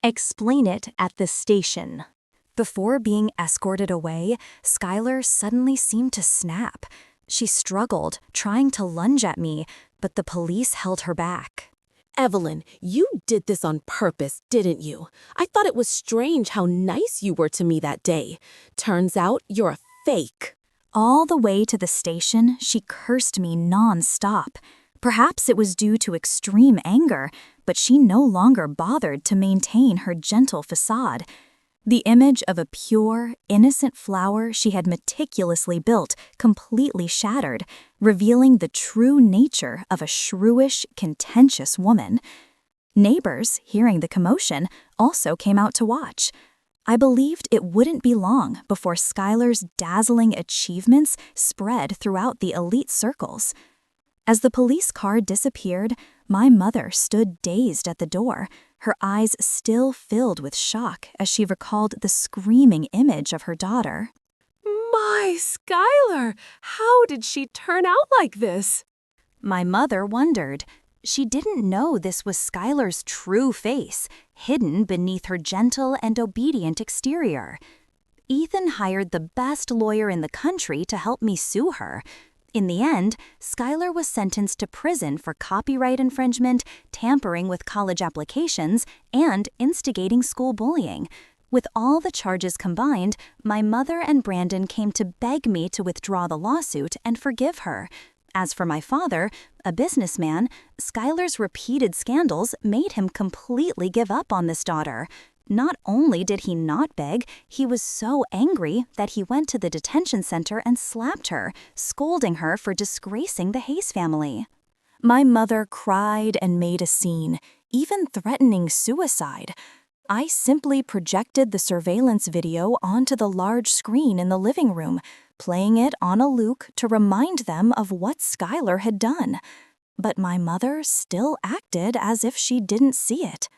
Explain it at the station. Before being escorted away, Skylar suddenly seemed to snap. She struggled, trying to lunge at me, but the police held her back. Evelyn, you did this on purpose, didn't you? I thought it was strange how nice you were to me that day. Turns out you're a fake. All the way to the station, she cursed me non-stop. Perhaps it was due to extreme anger, but she no longer bothered to maintain her gentle facade. The image of a pure, innocent flower she had meticulously built completely shattered, revealing the true nature of a shrewish, contentious woman. Neighbors, hearing the commotion, also came out to watch. I believed it wouldn't be long before Skylar's dazzling achievements spread throughout the elite circles. As the police car disappeared, my mother stood dazed at the door, her eyes still filled with shock as she recalled the screaming image of her daughter. My Skylar, how did she turn out like this? My mother wondered. She didn't know this was Skylar's true face, hidden beneath her gentle and obedient exterior. Ethan hired the best lawyer in the country to help me sue her. In the end, Skylar was sentenced to prison for copyright infringement, tampering with college applications, and instigating school bullying. With all the charges combined, my mother and Brandon came to beg me to withdraw the lawsuit and forgive her. As for my father, a businessman, Skylar's repeated scandals made him completely give up on this daughter. Not only did he not beg, he was so angry that he went to the detention center and slapped her, scolding her for disgracing the Hayes family. My mother cried and made a scene, even threatening suicide. I simply projected the surveillance video onto the large screen in the living room, playing it on a loop to remind them of what Skylar had done. But my mother still acted as if she didn't see it.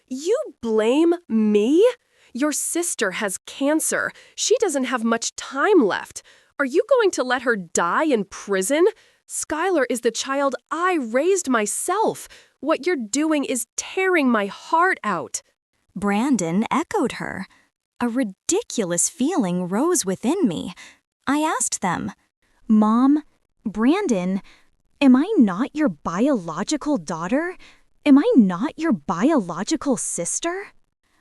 You blame me? Your sister has cancer. She doesn't have much time left. Are you going to let her die in prison? Skylar is the child I raised myself. What you're doing is tearing my heart out. Brandon echoed her. A ridiculous feeling rose within me. I asked them, Mom, Brandon, am I not your biological daughter? Am I not your biological sister?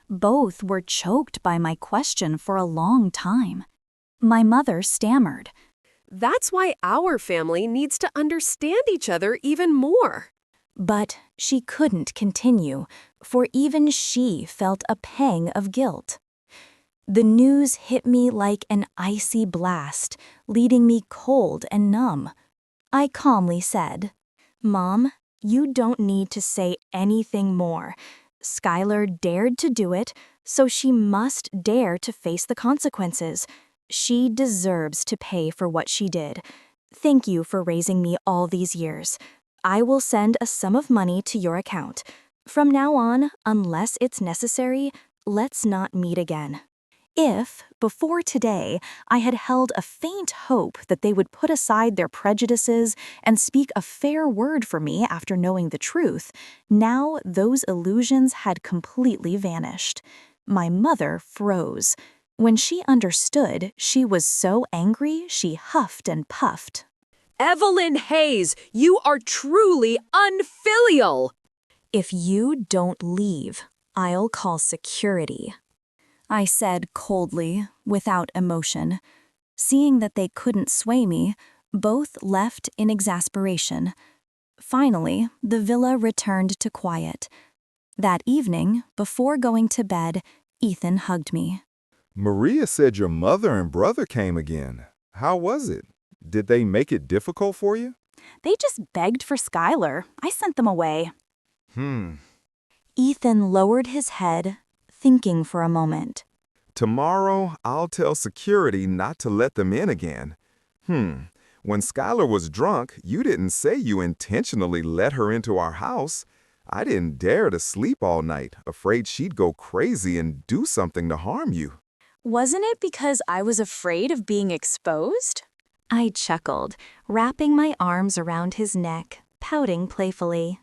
Both were choked by my question for a long time. My mother stammered. That's why our family needs to understand each other even more. But she couldn't continue, for even she felt a pang of guilt. The news hit me like an icy blast, leaving me cold and numb. I calmly said, Mom, you don't need to say anything more. Skylar dared to do it, so she must dare to face the consequences. She deserves to pay for what she did. Thank you for raising me all these years. I will send a sum of money to your account. From now on, unless it's necessary, let's not meet again. If, before today, I had held a faint hope that they would put aside their prejudices and speak a fair word for me after knowing the truth, now those illusions had completely vanished. My mother froze. When she understood, she was so angry she huffed and puffed. Evelyn Hayes, you are truly unfilial! If you don't leave, I'll call security, I said coldly, without emotion. Seeing that they couldn't sway me, both left in exasperation. Finally, the villa returned to quiet. That evening, before going to bed, Ethan hugged me. Maria said your mother and brother came again. How was it? Did they make it difficult for you? They just begged for Skylar. I sent them away. Ethan lowered his head, thinking for a moment. Tomorrow, I'll tell security not to let them in again. When Skylar was drunk, you didn't say you intentionally let her into our house. I didn't dare to sleep all night, afraid she'd go crazy and do something to harm you. Wasn't it because I was afraid of being exposed? I chuckled, wrapping my arms around his neck, pouting playfully.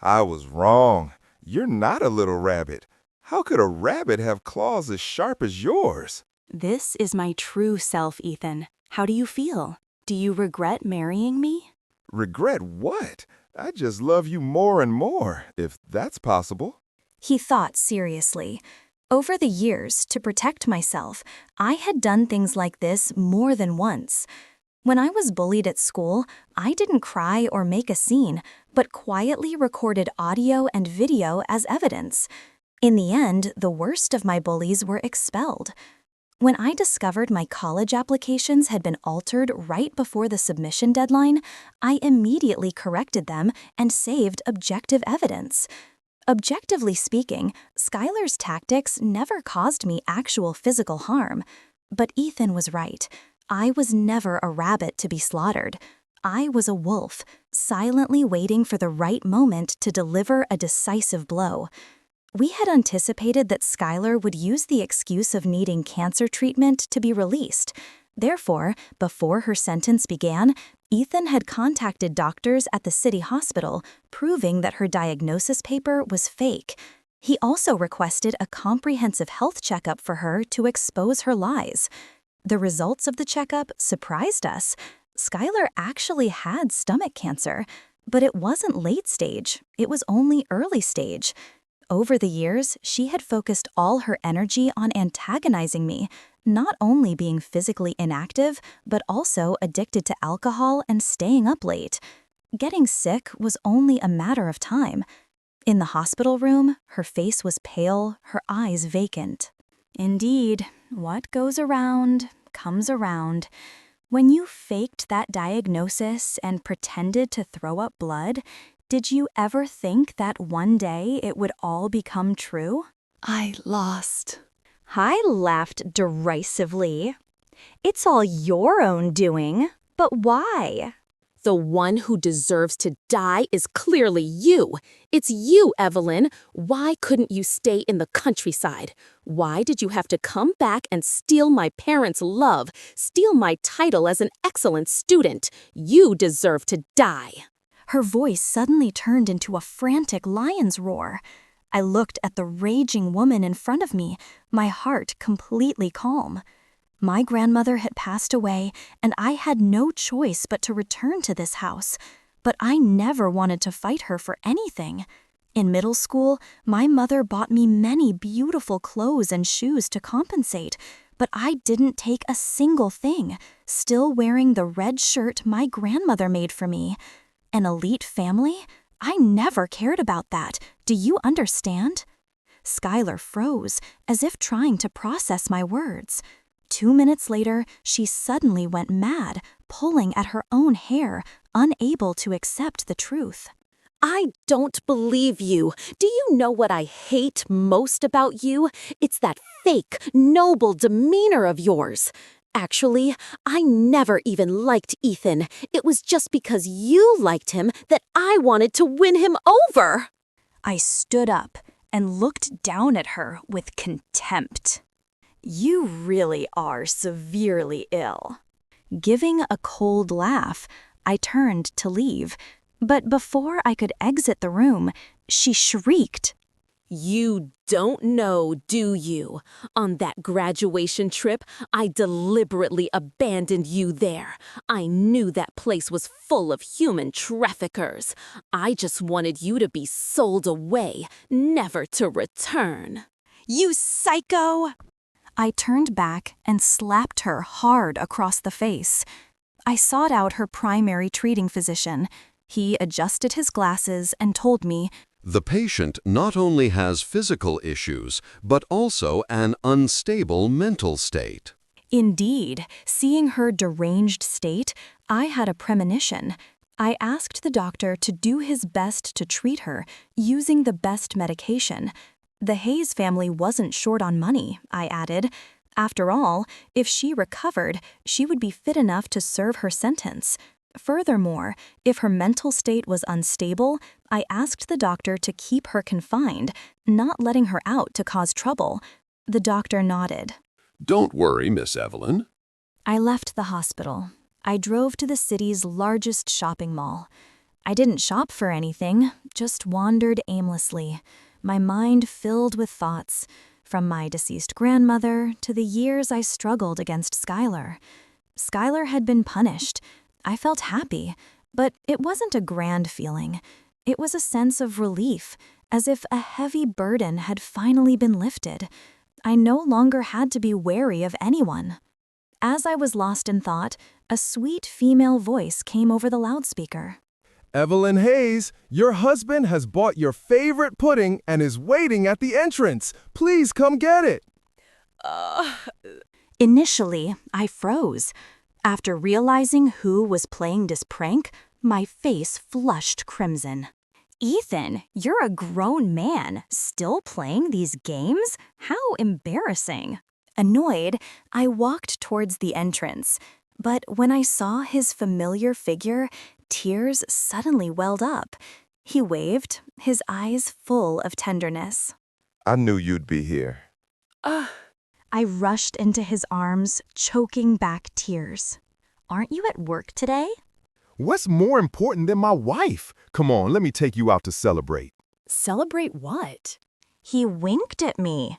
I was wrong. You're not a little rabbit. How could a rabbit have claws as sharp as yours? This is my true self, Ethan. How do you feel? Do you regret marrying me? Regret what? I just love you more and more, if that's possible. He thought seriously. Over the years, to protect myself, I had done things like this more than once. When I was bullied at school, I didn't cry or make a scene, but quietly recorded audio and video as evidence. In the end, the worst of my bullies were expelled. When I discovered my college applications had been altered right before the submission deadline, I immediately corrected them and saved objective evidence. Objectively speaking, Skylar's tactics never caused me actual physical harm. But Ethan was right. I was never a rabbit to be slaughtered. I was a wolf, silently waiting for the right moment to deliver a decisive blow. We had anticipated that Skylar would use the excuse of needing cancer treatment to be released. Therefore, before her sentence began, Ethan had contacted doctors at the city hospital, proving that her diagnosis paper was fake. He also requested a comprehensive health checkup for her to expose her lies. The results of the checkup surprised us. Skylar actually had stomach cancer, but it wasn't late stage, it was only early stage. Over the years, she had focused all her energy on antagonizing me, not only being physically inactive, but also addicted to alcohol and staying up late. Getting sick was only a matter of time. In the hospital room, her face was pale, her eyes vacant. Indeed, what goes around comes around. When you faked that diagnosis and pretended to throw up blood, did you ever think that one day it would all become true? I lost. I laughed derisively. It's all your own doing, but why? The one who deserves to die is clearly you. It's you, Evelyn. Why couldn't you stay in the countryside? Why did you have to come back and steal my parents' love, steal my title as an excellent student? You deserve to die. Her voice suddenly turned into a frantic lion's roar. I looked at the raging woman in front of me, my heart completely calm. My grandmother had passed away, and I had no choice but to return to this house. But I never wanted to fight her for anything. In middle school, my mother bought me many beautiful clothes and shoes to compensate, but I didn't take a single thing, still wearing the red shirt my grandmother made for me. An elite family? I never cared about that. Do you understand? Skylar froze, as if trying to process my words. 2 minutes later, she suddenly went mad, pulling at her own hair, unable to accept the truth. I don't believe you. Do you know what I hate most about you? It's that fake, noble demeanor of yours. Actually, I never even liked Ethan. It was just because you liked him that I wanted to win him over. I stood up and looked down at her with contempt. You really are severely ill. Giving a cold laugh, I turned to leave, but before I could exit the room, she shrieked. You don't know, do you? On that graduation trip, I deliberately abandoned you there. I knew that place was full of human traffickers. I just wanted you to be sold away, never to return. You psycho! I turned back and slapped her hard across the face. I sought out her primary treating physician. He adjusted his glasses and told me, "The patient not only has physical issues, but also an unstable mental state." Indeed, seeing her deranged state, I had a premonition. I asked the doctor to do his best to treat her, using the best medication. The Hayes family wasn't short on money, I added. After all, if she recovered, she would be fit enough to serve her sentence. Furthermore, if her mental state was unstable, I asked the doctor to keep her confined, not letting her out to cause trouble. The doctor nodded. Don't worry, Miss Evelyn. I left the hospital. I drove to the city's largest shopping mall. I didn't shop for anything, just wandered aimlessly, my mind filled with thoughts, from my deceased grandmother to the years I struggled against Skylar. Skylar had been punished. I felt happy, but it wasn't a grand feeling. It was a sense of relief, as if a heavy burden had finally been lifted. I no longer had to be wary of anyone. As I was lost in thought, a sweet female voice came over the loudspeaker. Evelyn Hayes, your husband has bought your favorite pudding and is waiting at the entrance. Please come get it. Initially, I froze. After realizing who was playing this prank, my face flushed crimson. Ethan, you're a grown man, still playing these games? How embarrassing. Annoyed, I walked towards the entrance. But when I saw his familiar figure, tears suddenly welled up. He waved, his eyes full of tenderness. I knew you'd be here. I rushed into his arms, choking back tears. Aren't you at work today? What's more important than my wife? Come on, let me take you out to celebrate. Celebrate what? He winked at me.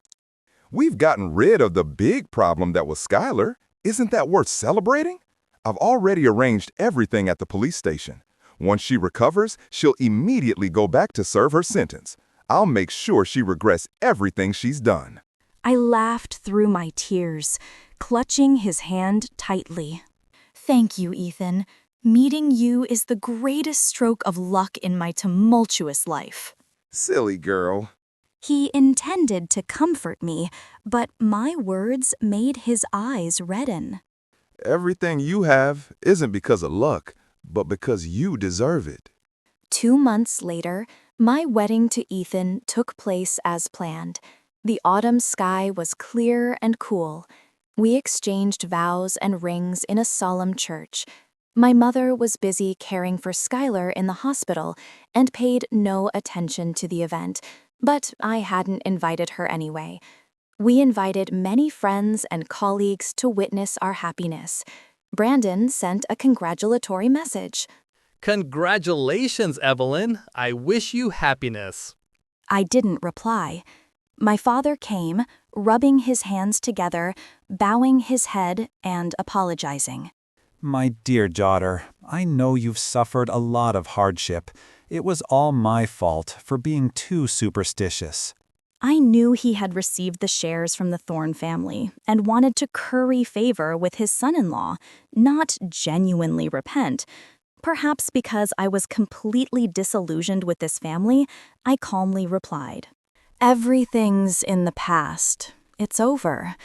We've gotten rid of the big problem that was Skylar. Isn't that worth celebrating? I've already arranged everything at the police station. Once she recovers, she'll immediately go back to serve her sentence. I'll make sure she regrets everything she's done. I laughed through my tears, clutching his hand tightly. Thank you, Ethan. Meeting you is the greatest stroke of luck in my tumultuous life. Silly girl. He intended to comfort me, but my words made his eyes redden. Everything you have isn't because of luck, but because you deserve it. 2 months later, my wedding to Ethan took place as planned. The autumn sky was clear and cool. We exchanged vows and rings in a solemn church. My mother was busy caring for Skylar in the hospital and paid no attention to the event, but I hadn't invited her anyway. We invited many friends and colleagues to witness our happiness. Brandon sent a congratulatory message. Congratulations, Evelyn. I wish you happiness. I didn't reply. My father came, rubbing his hands together, bowing his head and apologizing. My dear daughter, I know you've suffered a lot of hardship. It was all my fault for being too superstitious. I knew he had received the shares from the Thorne family and wanted to curry favor with his son-in-law, not genuinely repent. Perhaps because I was completely disillusioned with this family, I calmly replied, "Everything's in the past. It's over.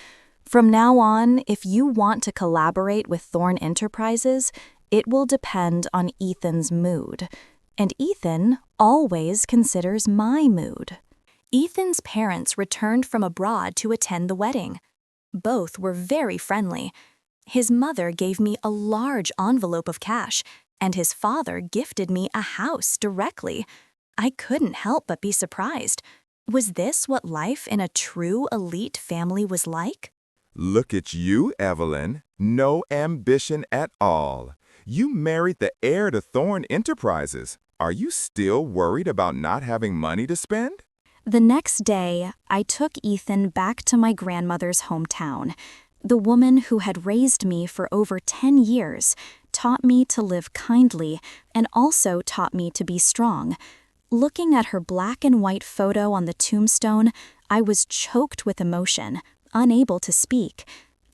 From now on, if you want to collaborate with Thorne Enterprises, it will depend on Ethan's mood. And Ethan always considers my mood." Ethan's parents returned from abroad to attend the wedding. Both were very friendly. His mother gave me a large envelope of cash, and his father gifted me a house directly. I couldn't help but be surprised. Was this what life in a true elite family was like? Look at you, Evelyn. No ambition at all. You married the heir to Thorne Enterprises. Are you still worried about not having money to spend? The next day, I took Ethan back to my grandmother's hometown. The woman who had raised me for over 10 years taught me to live kindly and also taught me to be strong. Looking at her black and white photo on the tombstone, I was choked with emotion, unable to speak.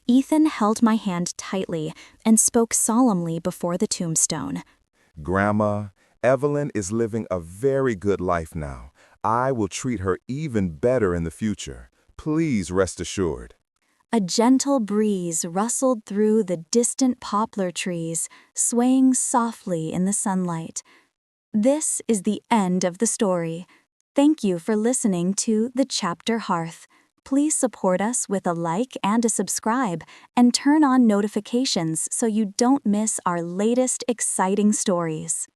Ethan held my hand tightly and spoke solemnly before the tombstone. Grandma, Evelyn is living a very good life now. I will treat her even better in the future. Please rest assured. A gentle breeze rustled through the distant poplar trees, swaying softly in the sunlight. This is the end of the story. Thank you for listening to the Chapter Hearth. Please support us with a like and a subscribe, and turn on notifications so you don't miss our latest exciting stories.